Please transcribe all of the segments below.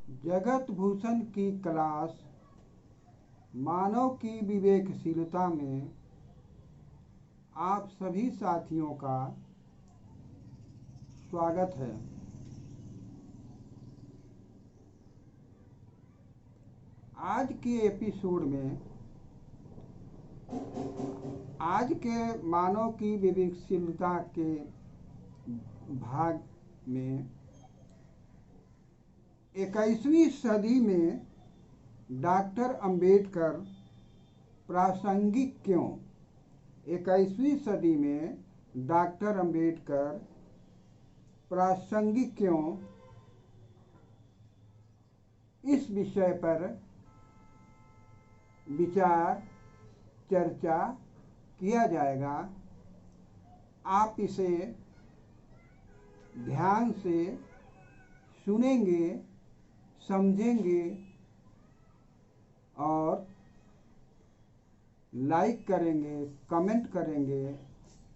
जगत भूषण की क्लास मानव की विवेकशीलता में आप सभी साथियों का स्वागत है। आज के एपिसोड में आज के मानव की विवेकशीलता के भाग में 21वीं सदी में डॉक्टर अंबेडकर प्रासंगिक क्यों? 21वीं सदी में डॉक्टर अंबेडकर प्रासंगिक क्यों, इस विषय पर विचार चर्चा किया जाएगा। आप इसे ध्यान से सुनेंगे, समझेंगे और लाइक करेंगे, कमेंट करेंगे,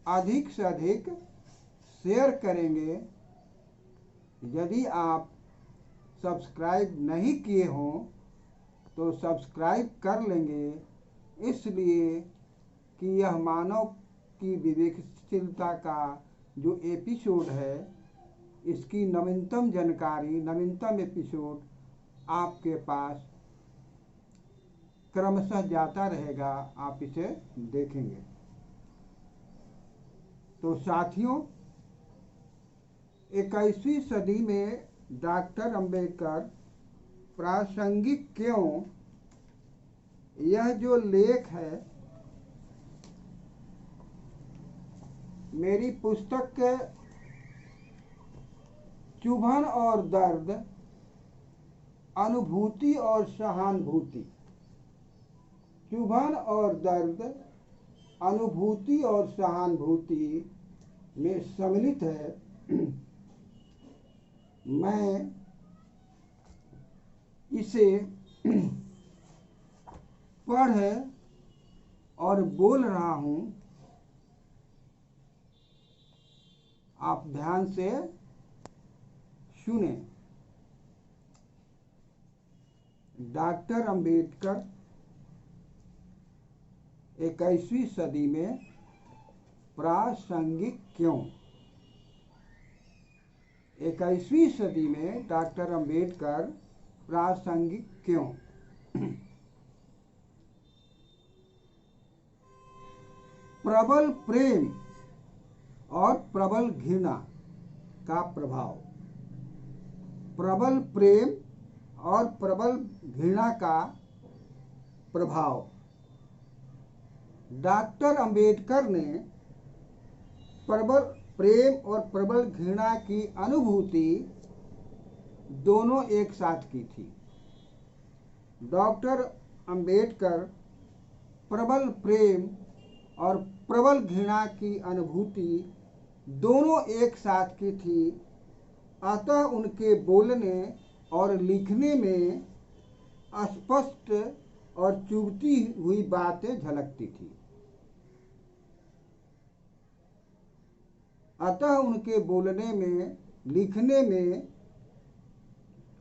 अधिक से अधिक शेयर करेंगे। यदि आप सब्सक्राइब नहीं किए हों तो सब्सक्राइब कर लेंगे, इसलिए कि यह मानव की विवेकशीलता का जो एपिसोड है, इसकी नवीनतम जानकारी, नवीनतम एपिसोड आपके पास क्रमशः जाता रहेगा। आप इसे देखेंगे। तो साथियों, 21वीं सदी में डॉक्टर अंबेडकर प्रासंगिक क्यों, यह जो लेख है मेरी पुस्तक के चुभन और दर्द, अनुभूति और सहानुभूति, चुभन और दर्द, अनुभूति और सहानुभूति में सम्मिलित है। मैं इसे पढ़ और बोल रहा हूँ, आप ध्यान से सुने। डॉक्टर अंबेडकर 21वीं सदी में प्रासंगिक क्यों? 21वीं सदी में डॉक्टर अंबेडकर प्रासंगिक क्यों? प्रबल प्रेम और प्रबल घृणा का प्रभाव। प्रबल प्रेम और प्रबल घृणा का प्रभाव। डॉक्टर अंबेडकर ने प्रबल प्रेम और प्रबल घृणा की अनुभूति दोनों एक साथ की थी। डॉक्टर अंबेडकर प्रबल प्रेम और प्रबल घृणा की अनुभूति दोनों एक साथ की थी, अतः उनके बोलने और लिखने में स्पष्ट और चुभती हुई बातें झलकती थी। अतः उनके बोलने में, लिखने में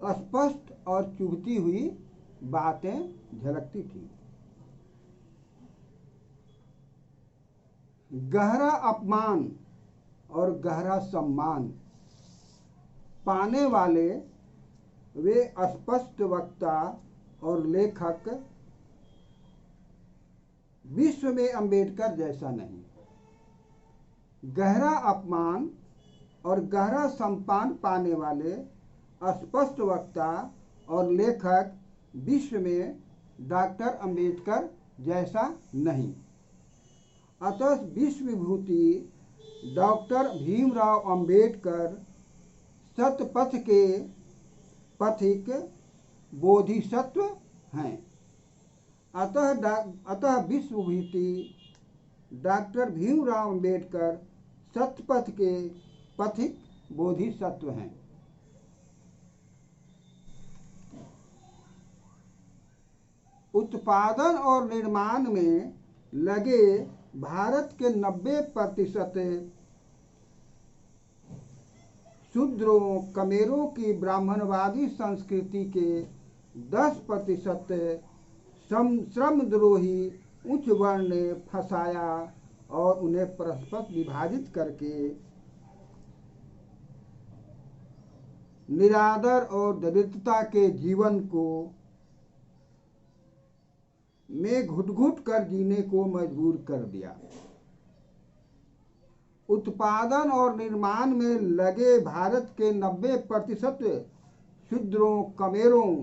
स्पष्ट और चुभती हुई बातें झलकती थी। गहरा अपमान और गहरा सम्मान पाने वाले वे स्पष्ट वक्ता और लेखक विश्व में अंबेडकर जैसा नहीं। गहरा अपमान और गहरा सम्मान पाने वाले स्पष्ट वक्ता और लेखक विश्व में डॉक्टर अंबेडकर जैसा नहीं। अतः विश्व विभूति डॉक्टर भीमराव अंबेडकर सतपथ के पथिक बोधिसत्व हैं। अतः विश्व विभूति डॉक्टर भीमराव अंबेडकर सतपथ के पथिक बोधिसत्व हैं। उत्पादन और निर्माण में लगे भारत के 90% शूद्रों कमेरों की ब्राह्मणवादी संस्कृति के 10% श्रमद्रोही उच्च वर्ण ने फंसाया और उन्हें परस्पर विभाजित करके निरादर और दरिद्रता के जीवन को में घुट-घुट कर जीने को मजबूर कर दिया। उत्पादन और निर्माण में लगे भारत के 90% शूद्रों कमेरों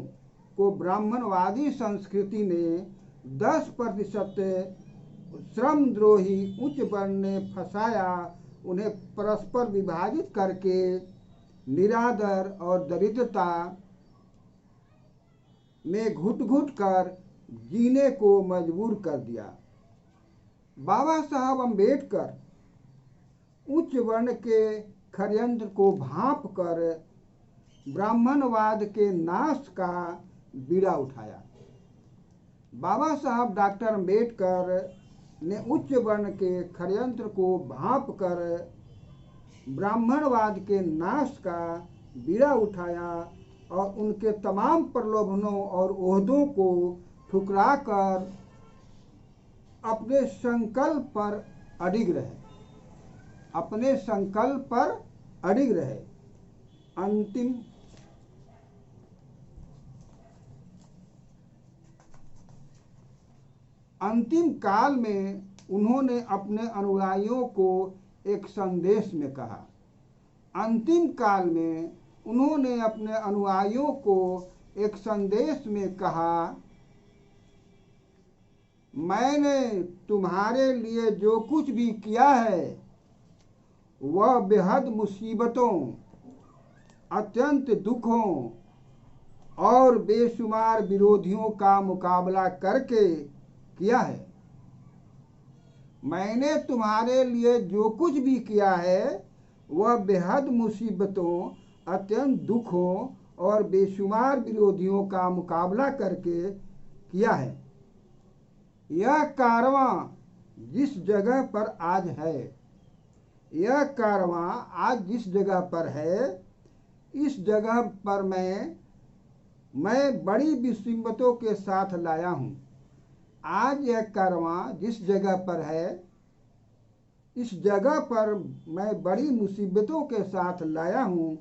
को ब्राह्मणवादी संस्कृति ने 10% श्रमद्रोही उच्च वर्ण ने फंसाया, उन्हें परस्पर विभाजित करके निरादर और दरिद्रता में घुट-घुट कर जीने को मजबूर कर दिया। बाबा साहब अम्बेडकर उच्च वर्ण के षड्यंत्र को भांप कर ब्राह्मणवाद के नाश का बीड़ा उठाया। बाबा साहब डॉक्टर अम्बेडकर ने उच्च वर्ण के षड्यंत्र को भांप कर ब्राह्मणवाद के नाश का बीड़ा उठाया और उनके तमाम प्रलोभनों और ओहदों को ठुकरा कर अपने संकल्प पर अडिग रहे, अपने संकल्प पर अडिग रहे। अंतिम काल में उन्होंने अपने अनुयायियों को एक संदेश में कहा। अंतिम काल में उन्होंने अपने अनुयायियों को एक संदेश में कहा, मैंने तुम्हारे लिए जो कुछ भी किया है वह बेहद मुसीबतों, अत्यंत दुखों और बेशुमार विरोधियों का मुकाबला करके किया है। मैंने तुम्हारे लिए जो कुछ भी किया है वह बेहद मुसीबतों, अत्यंत दुखों और बेशुमार विरोधियों का मुकाबला करके किया है। यह कारवां जिस जगह पर आज है, यह कारवां आज जिस जगह पर है, इस जगह पर मैं बड़ी मुसीबतों के साथ लाया हूँ। आज यह कारवां जिस जगह पर है, इस जगह पर मैं बड़ी मुसीबतों के साथ लाया हूँ।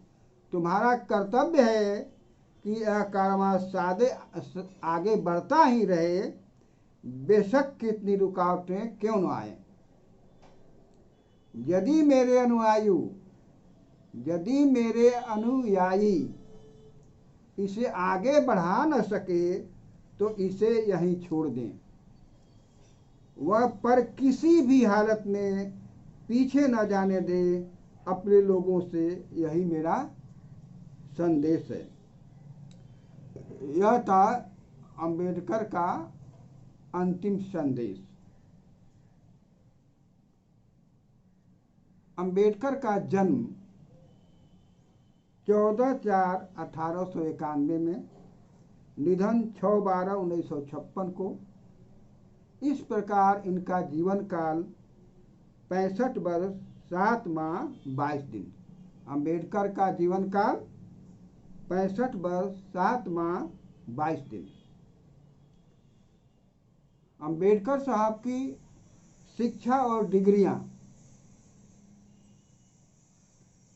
तुम्हारा कर्तव्य है कि यह कारवां सादे आगे बढ़ता ही रहे, बेशक कितनी रुकावटें क्यों न आए। यदि मेरे अनुयायी इसे आगे बढ़ा न सके तो इसे यहीं छोड़ दें। वह पर किसी भी हालत में पीछे न जाने दे। अपने लोगों से यही मेरा संदेश है। यह था अंबेडकर का अंतिम संदेश। अंबेडकर का जन्म 14/4/1891 में, निधन 6/12/1956 को। इस प्रकार इनका जीवन काल 65 वर्ष 7 माह 22 दिन। अंबेडकर का जीवन काल 65 वर्ष 7 माह 22 दिन। अंबेडकर साहब की शिक्षा और डिग्रियां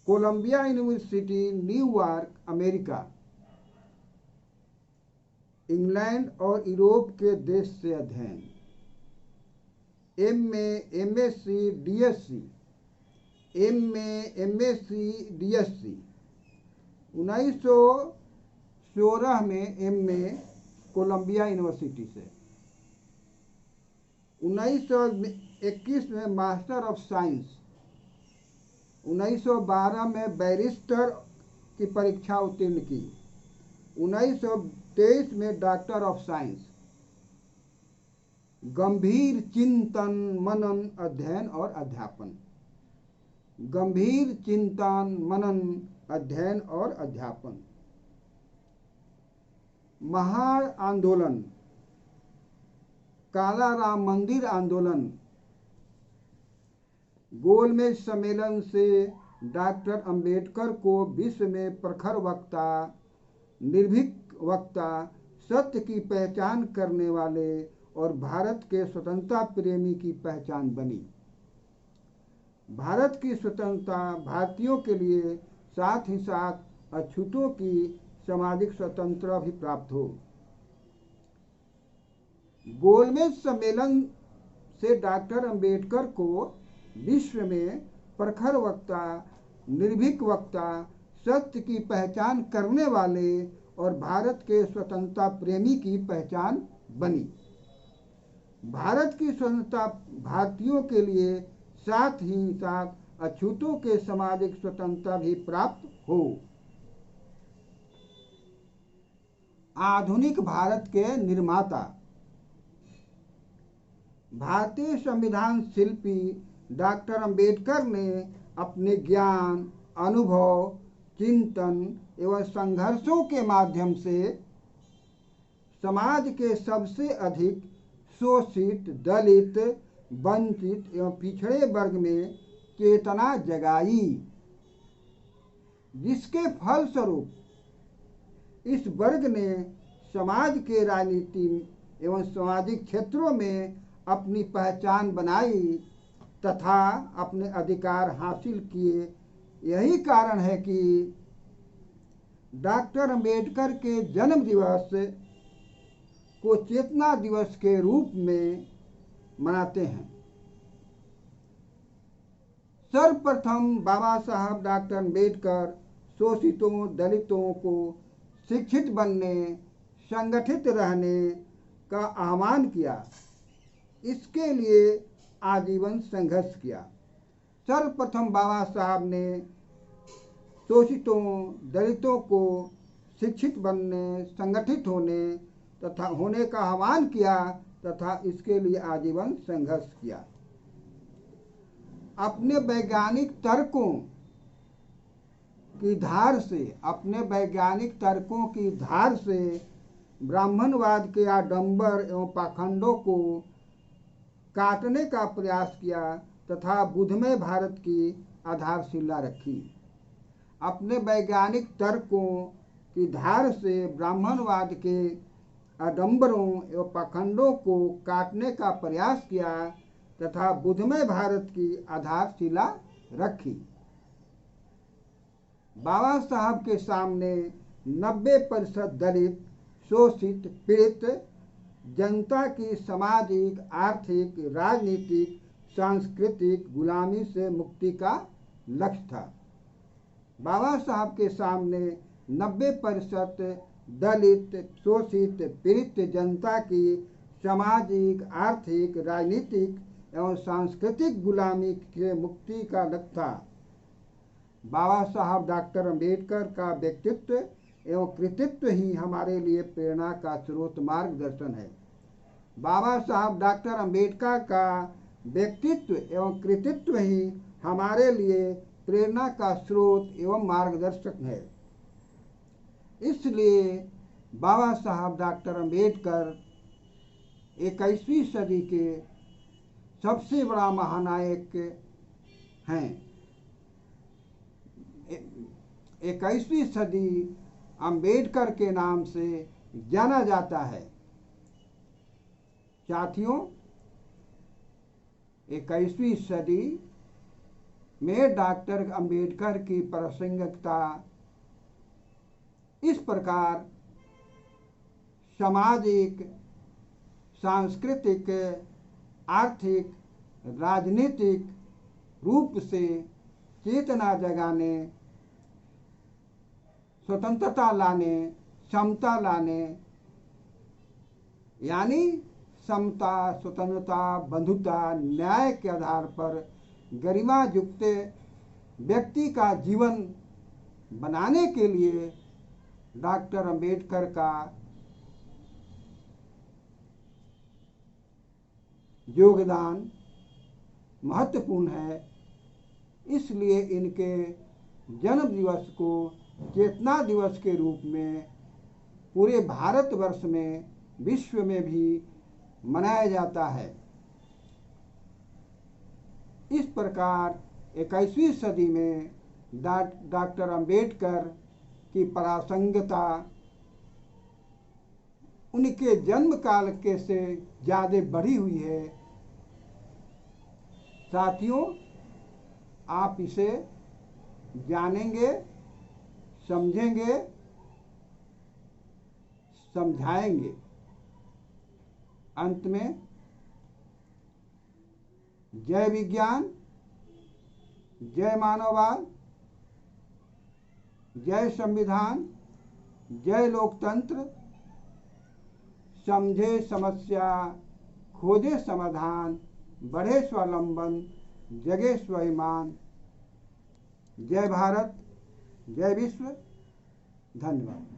Columbia university, New York, America, England और यूरोप के देश से अध्ययन। MSc DSc 1916 में MA कोलंबिया यूनिवर्सिटी से। 1921 में मास्टर ऑफ साइंस। 1912 में बैरिस्टर की परीक्षा उत्तीर्ण की। 1923 में डॉक्टर ऑफ साइंस। गंभीर चिंतन, मनन, अध्ययन और अध्यापन। गंभीर चिंतन, मनन, अध्ययन और अध्यापन। महान आंदोलन, काला राम मंदिर आंदोलन, गोलमेज सम्मेलन से डॉक्टर अंबेडकर को विश्व में प्रखर वक्ता, निर्भीक वक्ता, सत्य की पहचान करने वाले और भारत के स्वतंत्रता प्रेमी की पहचान बनी। भारत की स्वतंत्रता भारतीयों के लिए साथ ही साथ अछूतों की सामाजिक स्वतंत्रता भी प्राप्त हो। गोलमेज सम्मेलन से डॉक्टर अंबेडकर को विश्व में प्रखर वक्ता, निर्भीक वक्ता, सत्य की पहचान करने वाले और भारत के स्वतंत्रता प्रेमी की पहचान बनी। भारत की स्वतंत्रता भारतीयों के लिए साथ ही साथ अछूतों के सामाजिक स्वतंत्रता भी प्राप्त हो। आधुनिक भारत के निर्माता। भारतीय संविधान शिल्पी डॉक्टर अंबेडकर ने अपने ज्ञान, अनुभव, चिंतन एवं संघर्षों के माध्यम से समाज के सबसे अधिक शोषित, दलित, वंचित एवं पिछड़े वर्ग में चेतना जगाई, जिसके फलस्वरूप इस वर्ग ने समाज के राजनीति एवं सामाजिक क्षेत्रों में अपनी पहचान बनाई तथा अपने अधिकार हासिल किए। यही कारण है कि डॉक्टर अंबेडकर के जन्म दिवस को चेतना दिवस के रूप में मनाते हैं। सर्वप्रथम बाबा साहब डॉक्टर अंबेडकर शोषितों, दलितों को शिक्षित बनने, संगठित रहने का आह्वान किया। इसके लिए आजीवन संघर्ष किया। सर्वप्रथम बाबा साहब ने शोषितों, दलितों को शिक्षित बनने, संगठित होने का आह्वान किया तथा इसके लिए आजीवन संघर्ष किया। अपने वैज्ञानिक तर्कों की धार से ब्राह्मणवाद के आडंबर एवं पाखंडों को काटने का प्रयास किया तथा बुद्धमय भारत की आधारशिला रखी। अपने वैज्ञानिक तर्कों की धार से ब्राह्मणवाद के आडंबरों एवं पाखंडों को काटने का प्रयास किया तथा बुद्धमय भारत की आधारशिला रखी। बाबा साहब के सामने 90% दलित, शोषित, पीड़ित जनता की सामाजिक, आर्थिक, राजनीतिक, सांस्कृतिक गुलामी से मुक्ति का लक्ष्य था। बाबा साहब के सामने 90% दलित, शोषित, पीड़ित जनता की सामाजिक, आर्थिक, राजनीतिक एवं सांस्कृतिक गुलामी से मुक्ति का लक्ष्य था। बाबा साहब डॉक्टर अंबेडकर का व्यक्तित्व एवं कृतित्व ही हमारे लिए प्रेरणा का स्रोत, मार्गदर्शन है। बाबा साहब डॉक्टर अंबेडकर का व्यक्तित्व एवं कृतित्व ही हमारे लिए प्रेरणा का स्रोत एवं मार्गदर्शक है। इसलिए बाबा साहब डॉक्टर अंबेडकर 21वीं सदी के सबसे बड़ा महानायक हैं। 21वीं सदी अंबेडकर के नाम से जाना जाता है। साथियों, 21वीं सदी में डॉक्टर अंबेडकर की प्रासंगिकता इस प्रकार सामाजिक, सांस्कृतिक, आर्थिक, राजनीतिक रूप से चेतना जगाने, स्वतंत्रता लाने, समता लाने, यानी समता, स्वतंत्रता, बंधुता, न्याय के आधार पर गरिमा युक्त व्यक्ति का जीवन बनाने के लिए डॉक्टर अंबेडकर का योगदान महत्वपूर्ण है। इसलिए इनके जन्म दिवस को चेतना दिवस के रूप में पूरे भारतवर्ष में, विश्व में भी मनाया जाता है। इस प्रकार 21वीं सदी में डॉक्टर अंबेडकर की प्रासंगिकता उनके जन्म काल के से ज़्यादा बढ़ी हुई है। साथियों, आप इसे जानेंगे, समझेंगे, समझाएंगे। अंत में जय विज्ञान, जय मानववाद, जय संविधान, जय लोकतंत्र। समझे समस्या, खोजे समाधान, बढ़े स्वावलंबन, जगे स्वाभिमान। जय भारत, जय विश्व। धन्यवाद।